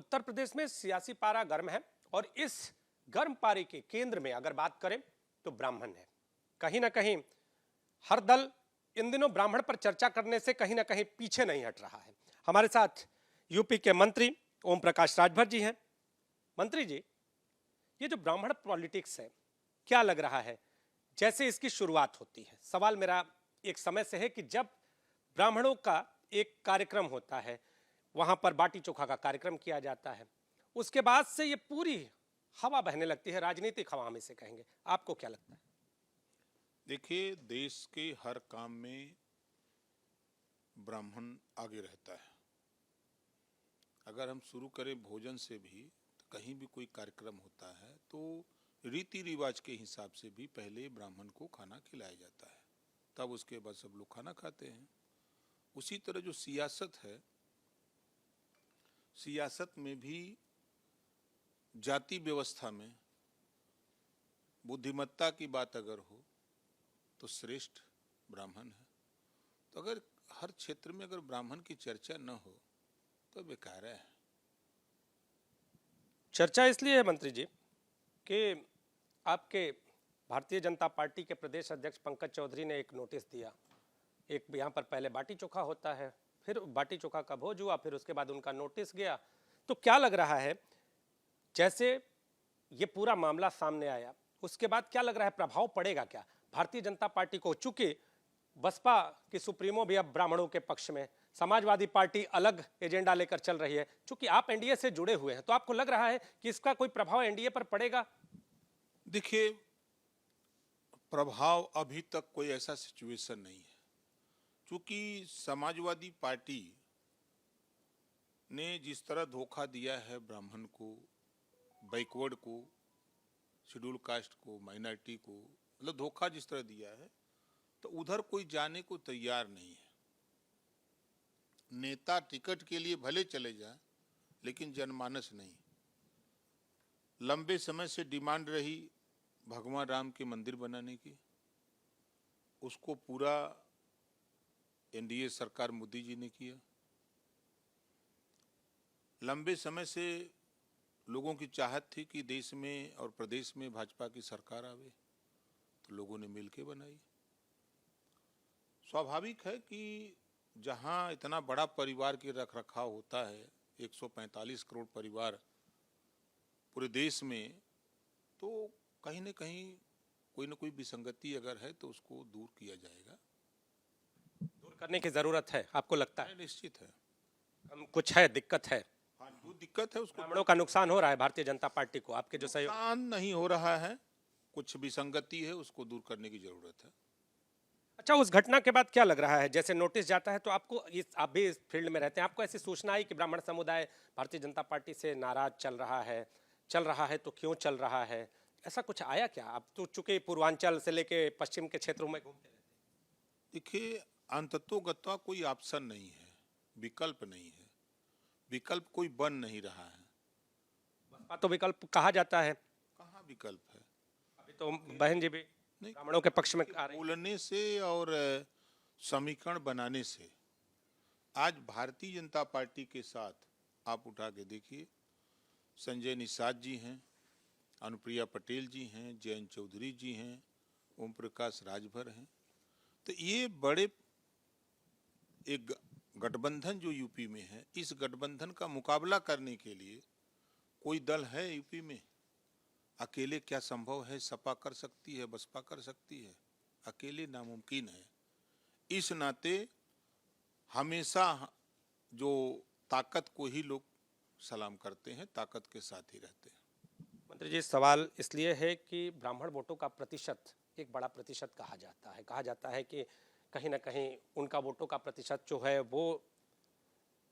उत्तर प्रदेश में सियासी पारा गर्म है और इस गर्म पारे के केंद्र में अगर बात करें तो ब्राह्मण है। कहीं ना कहीं हर दल इन दिनों ब्राह्मण पर चर्चा करने से कहीं ना कहीं पीछे नहीं हट रहा है। हमारे साथ यूपी के मंत्री ओम प्रकाश राजभर जी हैं। मंत्री जी, ये जो ब्राह्मण पॉलिटिक्स है, क्या लग रहा है जैसे इसकी शुरुआत होती है? सवाल मेरा एक समय से है कि जब ब्राह्मणों का एक कार्यक्रम होता है, वहां पर बाटी चोखा का कार्यक्रम किया जाता है, उसके बाद से ये पूरी हवा बहने लगती है, राजनीतिक हवा हम इसे कहेंगे। आपको क्या लगता है? देखिए, देश के हर काम में ब्राह्मण आगे रहता है। अगर हम शुरू करें भोजन से भी, तो कहीं भी कोई कार्यक्रम होता है तो रीति रिवाज के हिसाब से भी पहले ब्राह्मण को खाना खिलाया जाता है, तब उसके बाद सब लोग खाना खाते हैं। उसी तरह जो सियासत है, सियासत में भी जाति व्यवस्था में बुद्धिमत्ता की बात अगर हो तो श्रेष्ठ ब्राह्मण है। तो अगर हर क्षेत्र में अगर ब्राह्मण की चर्चा न हो तो बेकार है। चर्चा इसलिए है मंत्री जी कि आपके भारतीय जनता पार्टी के प्रदेश अध्यक्ष पंकज चौधरी ने एक नोटिस दिया। एक यहाँ पर पहले बाटी चोखा होता है, फिर बाटी चोखा का भोज हुआ, फिर उसके बाद उनका नोटिस गया। तो क्या लग रहा है जैसे ये पूरा मामला सामने आया, उसके बाद क्या लग रहा है प्रभाव पड़ेगा क्या भारतीय जनता पार्टी को? चूंकि बसपा की सुप्रीमो भी अब ब्राह्मणों के पक्ष में, समाजवादी पार्टी अलग एजेंडा लेकर चल रही है, चूंकि आप एनडीए से जुड़े हुए हैं, तो आपको लग रहा है कि इसका कोई प्रभाव एनडीए पर पड़ेगा? देखिए, प्रभाव अभी तक कोई ऐसा सिचुएशन नहीं है, क्योंकि समाजवादी पार्टी ने जिस तरह धोखा दिया है ब्राह्मण को, बैकवर्ड को, शेड्यूल कास्ट को, माइनॉरिटी को, मतलब धोखा जिस तरह दिया है, तो उधर कोई जाने को तैयार नहीं है। नेता टिकट के लिए भले चले जाए, लेकिन जनमानस नहीं। लंबे समय से डिमांड रही भगवान राम के मंदिर बनाने की, उसको पूरा एनडीए सरकार मोदी जी ने किया। लंबे समय से लोगों की चाहत थी कि देश में और प्रदेश में भाजपा की सरकार आवे, तो लोगों ने मिलकर बनाई। स्वाभाविक है कि जहां इतना बड़ा परिवार के रख रखाव होता है, 145 करोड़ परिवार पूरे देश में, तो कहीं न कहीं कोई न कोई विसंगति अगर है तो उसको दूर किया जाएगा। दूर करने की जरूरत है, आपको लगता है? निश्चित है। कुछ है, दिक्कत है? हाँ, जो दिक्कत है उसको, ब्राह्मणों का नुकसान हो रहा है भारतीय जनता पार्टी को, आपके जो सहयोग? नुकसान नहीं हो रहा है, कुछ विसंगति है, उसको दूर करने की जरूरत है। अच्छा, उस घटना के बाद क्या लग रहा है? जैसे नोटिस जाता है तो आपको, आप भी इस फील्ड में रहते हैं, आपको ऐसी सूचना आई कि ब्राह्मण समुदाय भारतीय जनता पार्टी से नाराज चल रहा है तो क्यों चल रहा है? ऐसा कुछ आया क्या? आप तो चूंकि पूर्वांचल से लेके पश्चिम के क्षेत्रों में घूमते रहते हैं। देखिए, अंततोगत्वा कोई ऑप्शन नहीं है, विकल्प नहीं है, विकल्प कोई बन नहीं रहा है। बसपा तो विकल्प कहा जाता है, कहाँ विकल्प है? अभी तो बहन जी भी ब्राह्मणों के पक्ष में आ रही हैं। बोलने से और समीकरण बनाने से, आज भारतीय जनता पार्टी के साथ आप उठा के देखिए, संजय निषाद जी हैं, अनुप्रिया पटेल जी हैं, जयंत चौधरी जी हैं, ओम प्रकाश राजभर हैं। तो ये बड़े एक गठबंधन जो यूपी में है, इस गठबंधन का मुकाबला करने के लिए कोई दल है यूपी में? अकेले क्या संभव है? सपा कर सकती है, बसपा कर सकती है, अकेले नामुमकिन है। इस नाते हमेशा जो ताकत को ही लोग सलाम करते हैं, ताकत के साथ ही रहते हैं। मंत्री जी, सवाल इसलिए है कि ब्राह्मण वोटों का प्रतिशत एक बड़ा प्रतिशत कहा जाता है कि कहीं ना कहीं उनका वोटों का प्रतिशत जो है वो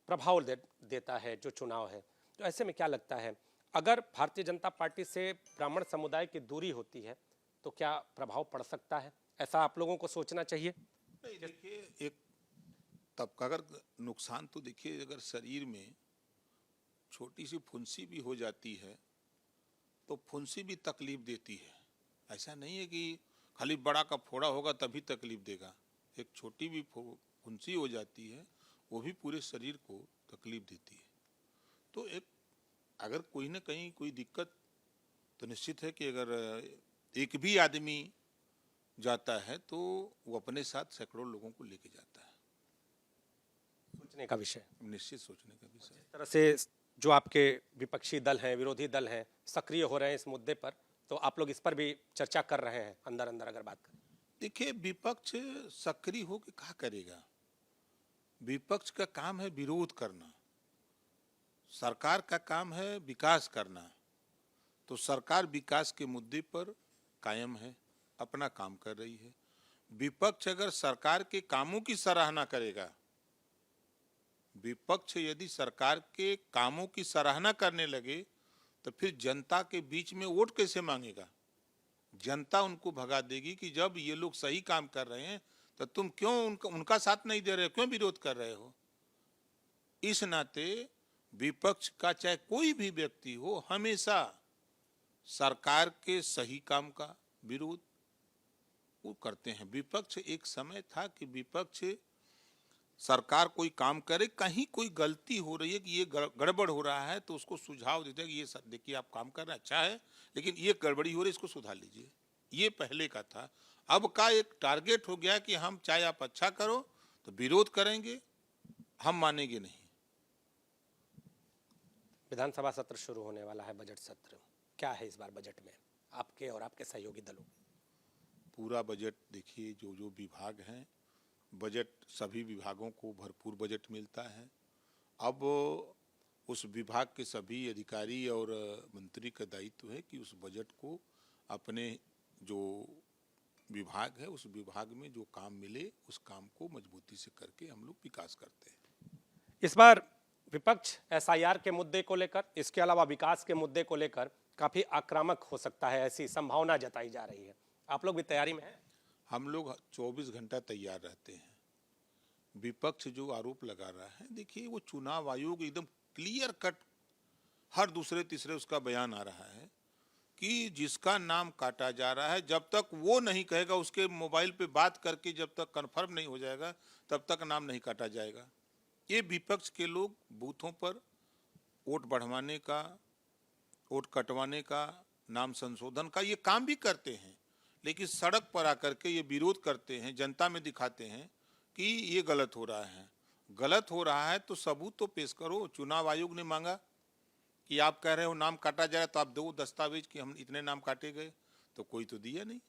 प्रभाव देता है जो चुनाव है। तो ऐसे में क्या लगता है, अगर भारतीय जनता पार्टी से ब्राह्मण समुदाय की दूरी होती है तो क्या प्रभाव पड़ सकता है? ऐसा आप लोगों को सोचना चाहिए। नहीं, देखिए, एक तब का अगर नुकसान तो देखिए, अगर शरीर में छोटी सी फुंसी भी हो जाती है तो फुंसी भी तकलीफ देती है। ऐसा नहीं है कि खाली बड़ा का फोड़ा होगा तभी तकलीफ देगा, एक छोटी भी फुंसी हो जाती है वो भी पूरे शरीर को तकलीफ देती है। तो एक अगर कोई ना कहीं कोई दिक्कत तो निश्चित है कि अगर एक भी आदमी जाता है तो वो अपने साथ सैकड़ों लोगों को लेके जाता है। सोचने का विषय। निश्चित सोचने का विषय है। इस तरह से जो आपके विपक्षी दल हैं, विरोधी दल हैं, सक्रिय हो रहे हैं इस मुद्दे पर, तो आप लोग इस पर भी चर्चा कर रहे हैं अंदर अंदर अगर बात करें? देखिए, विपक्ष सक्रिय हो के क्या करेगा? विपक्ष का काम है विरोध करना, सरकार का काम है विकास करना। तो सरकार विकास के मुद्दे पर कायम है, अपना काम कर रही है। विपक्ष अगर सरकार के कामों की सराहना करेगा, विपक्ष यदि सरकार के कामों की सराहना करने लगे तो फिर जनता के बीच में वोट कैसे मांगेगा? जनता उनको भगा देगी कि जब ये लोग सही काम कर रहे हैं तो तुम क्यों उनका साथ नहीं दे रहे हो, क्यों विरोध कर रहे हो? इस नाते विपक्ष का चाहे कोई भी व्यक्ति हो, हमेशा सरकार के सही काम का विरोध वो करते हैं। विपक्ष, एक समय था कि विपक्ष सरकार कोई काम करे, कहीं कोई गलती हो रही है कि ये गड़बड़ हो रहा है तो उसको सुझाव देते हैं कि ये देखिए आप काम कर रहे हैं अच्छा है, लेकिन ये गड़बड़ी हो रही है, इसको सुधार लीजिए। ये पहले का था। अब का एक टारगेट हो गया कि हम चाहे आप अच्छा करो तो विरोध करेंगे, हम मानेंगे नहीं। विधानसभा सत्र शुरू होने वाला है, बजट सत्र क्या है इस बार बजट में आपके और आपके सहयोगी दलों? पूरा बजट देखिए, जो जो विभाग हैं, बजट सभी विभागों को भरपूर बजट मिलता है। अब उस विभाग के सभी अधिकारी और मंत्री का दायित्व है कि उस बजट को अपने जो विभाग है उस विभाग में जो काम मिले उस काम को मजबूती से करके हम लोग विकास करते हैं। इस बार विपक्ष एसआईआर के मुद्दे को लेकर, इसके अलावा विकास के मुद्दे को लेकर काफी आक्रामक हो सकता है, ऐसी संभावना जताई जा रही है। आप लोग भी तैयारी में हैं? हम लोग 24 घंटा तैयार रहते हैं। विपक्ष जो आरोप लगा रहा है, देखिए वो चुनाव आयोग एकदम क्लियर कट हर दूसरे तीसरे उसका बयान आ रहा है कि जिसका नाम काटा जा रहा है, जब तक वो नहीं कहेगा, उसके मोबाइल पे बात करके जब तक कंफर्म नहीं हो जाएगा तब तक नाम नहीं काटा जाएगा। ये विपक्ष के लोग बूथों पर वोट बढ़वाने का, वोट कटवाने का, नाम संशोधन का ये काम भी करते हैं, लेकिन सड़क पर आकर के ये विरोध करते हैं, जनता में दिखाते हैं कि ये गलत हो रहा है। गलत हो रहा है तो सबूत तो पेश करो। चुनाव आयोग ने मांगा कि आप कह रहे हो नाम काटा जा रहा है, तो आप दो दस्तावेज कि हम इतने नाम काटे गए, तो कोई तो दिया नहीं।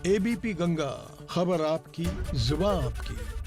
एबीपी गंगा, खबर आपकी, जुबान आपकी।